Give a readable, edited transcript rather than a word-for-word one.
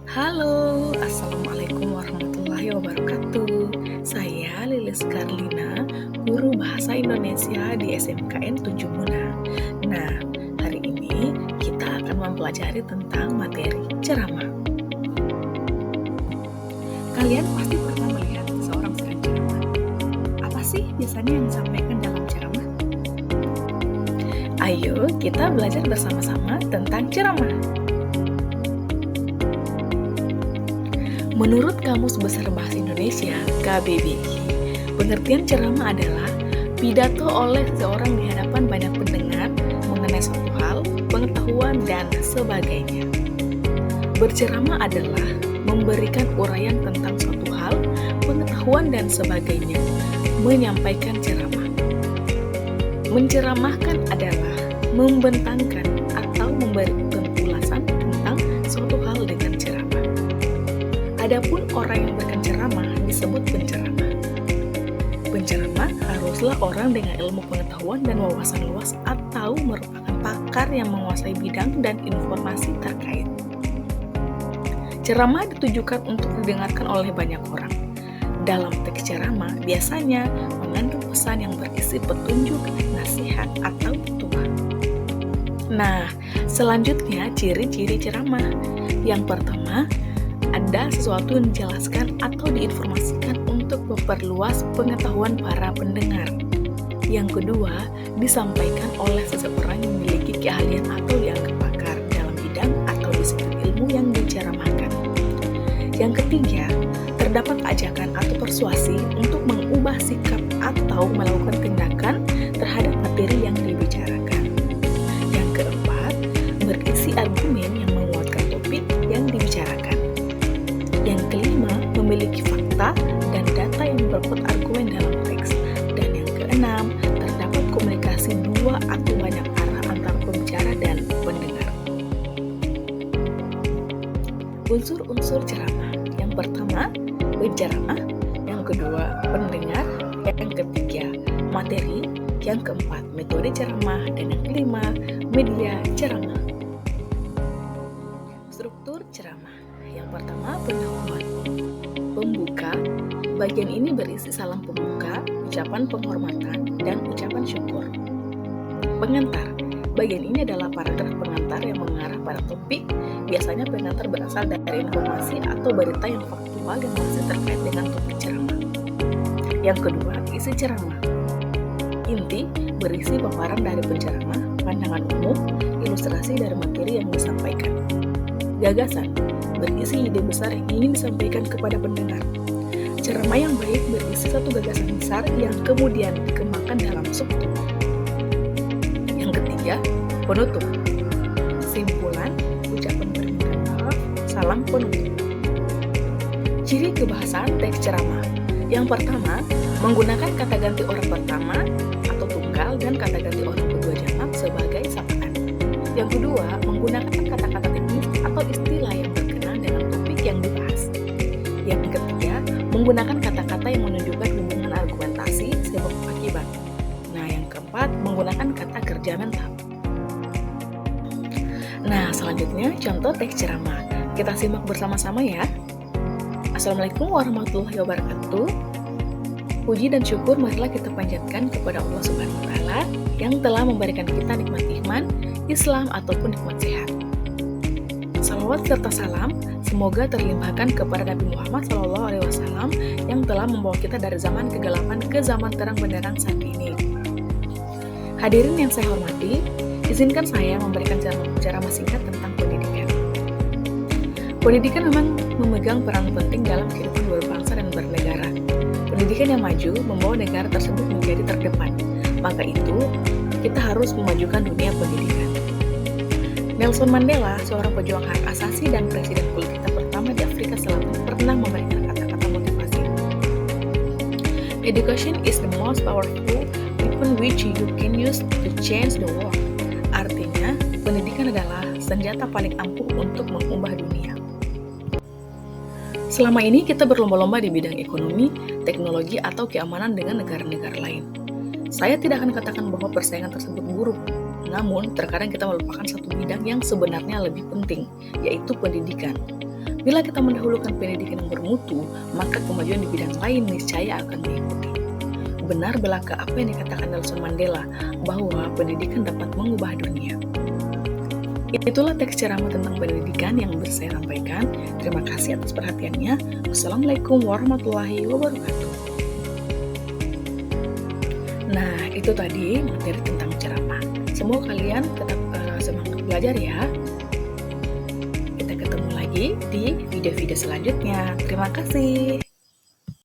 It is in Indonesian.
Halo, Assalamualaikum warahmatullahi wabarakatuh. Saya Lilis Karlina, guru Bahasa Indonesia di SMKN 7 Muna. Nah, hari ini kita akan mempelajari tentang materi ceramah. Kalian pasti pernah melihat seorang sedang ceramah. Apa sih biasanya yang disampaikan dalam ceramah? Ayo kita belajar bersama-sama tentang ceramah. Menurut Kamus Besar Bahasa Indonesia (KBBI), pengertian ceramah adalah pidato oleh seorang di hadapan banyak pendengar mengenai suatu hal, pengetahuan, dan sebagainya. Berceramah adalah memberikan uraian tentang suatu hal, pengetahuan, dan sebagainya, menyampaikan ceramah. Menceramahkan adalah membentangkan atau memberi penjelasan tentang suatu hal dengan ceramah. Adapun orang yang berikan ceramah disebut penceramah. Penceramah haruslah orang dengan ilmu pengetahuan dan wawasan luas atau merupakan pakar yang menguasai bidang dan informasi terkait. Ceramah ditujukan untuk didengarkan oleh banyak orang. Dalam teks ceramah biasanya mengandung pesan yang berisi petunjuk, nasihat, atau petuah. Nah, selanjutnya ciri-ciri ceramah. Yang pertama, ada sesuatu yang dijelaskan atau diinformasikan untuk memperluas pengetahuan para pendengar. Yang kedua, disampaikan oleh seseorang yang memiliki keahlian atau dianggap pakar dalam bidang atau disiplin ilmu yang diceramahkan. Yang ketiga, terdapat ajakan atau persuasi untuk mengubah sikap atau melakukan tindakan terhadap materi yang dibicarakan. Yang keempat, berisi argumen yang menguatkan topik yang dibicarakan. Yang kelima, memiliki fakta dan data yang berkuat argumen dalam teks. Dan yang keenam, terdapat komunikasi dua atau banyak arah antara pembicara dan pendengar. Unsur-unsur ceramah. Yang pertama, penceramah. Yang kedua, pendengar. Yang ketiga, materi. Yang keempat, metode ceramah. Dan yang kelima, media ceramah. Struktur ceramah. Yang pertama, pendahuluan. Pembuka. Bagian ini berisi salam pembuka, ucapan penghormatan, dan ucapan syukur. Pengantar. Bagian ini adalah paragraf pengantar yang mengarah pada topik. Biasanya pengantar berasal dari informasi atau berita yang faktual dan masih terkait dengan topik ceramah. Yang kedua, isi ceramah. Inti berisi paparan dari penceramah, pandangan umum, ilustrasi dari materi yang disampaikan. Gagasan berisi ide besar yang ingin disampaikan kepada pendengar. Ceramah yang baik berisi satu gagasan besar yang kemudian dikembangkan dalam subtopik. Yang ketiga, penutup. Simpulan, ucapan permintaan maaf, salam penutup. Ciri kebahasaan teks ceramah. Yang pertama, menggunakan kata ganti orang pertama atau tunggal dan kata ganti orang kedua jamak sebagai sapaan. Yang kedua, menggunakan kata-kata teknis atau istilah yang berkenaan dengan topik yang dibahas. Yang ketiga, menggunakan kata-kata yang menunjukkan hubungan argumentasi sebab akibat. Nah, yang keempat, menggunakan kata kerja mental. Nah, selanjutnya contoh teks ceramah. Kita simak bersama-sama ya. Assalamualaikum warahmatullahi wabarakatuh. Puji dan syukur marilah kita panjatkan kepada Allah Subhanahu wa Ta'ala yang telah memberikan kita nikmat iman, Islam ataupun nikmat sehat. Salawat serta salam semoga terlimpahkan kepada Nabi Muhammad SAW yang telah membawa kita dari zaman kegelapan ke zaman terang benderang saat ini. Hadirin yang saya hormati, izinkan saya memberikan ceramah singkat tentang pendidikan. Pendidikan memang memegang peran penting dalam kehidupan berbangsa dan bernegara. Pendidikan yang maju membawa negara tersebut menjadi terdepan. Maka itu, kita harus memajukan dunia pendidikan. Nelson Mandela, seorang pejuang hak asasi dan presiden kulit hitam pertama di Afrika Selatan, pernah memberikan kata-kata motivasi. Education is the most powerful weapon which you can use to change the world. Artinya, pendidikan adalah senjata paling ampuh untuk mengubah dunia. Selama ini kita berlomba-lomba di bidang ekonomi, teknologi, atau keamanan dengan negara-negara lain. Saya tidak akan katakan bahwa persaingan tersebut buruk, namun terkadang kita melupakan satu bidang yang sebenarnya lebih penting, yaitu pendidikan. Bila kita mendahulukan pendidikan yang bermutu, maka kemajuan di bidang lain niscaya akan mengikuti. Benar belaka apa yang dikatakan Nelson Mandela, bahwa pendidikan dapat mengubah dunia. Itulah teks ceramah tentang pendidikan yang bisa saya sampaikan. Terima kasih atas perhatiannya. Wassalamualaikum warahmatullahi wabarakatuh. Nah, itu tadi materi tentang ceramah. Semoga kalian tetap semangat belajar ya. Kita ketemu lagi di video-video selanjutnya. Terima kasih.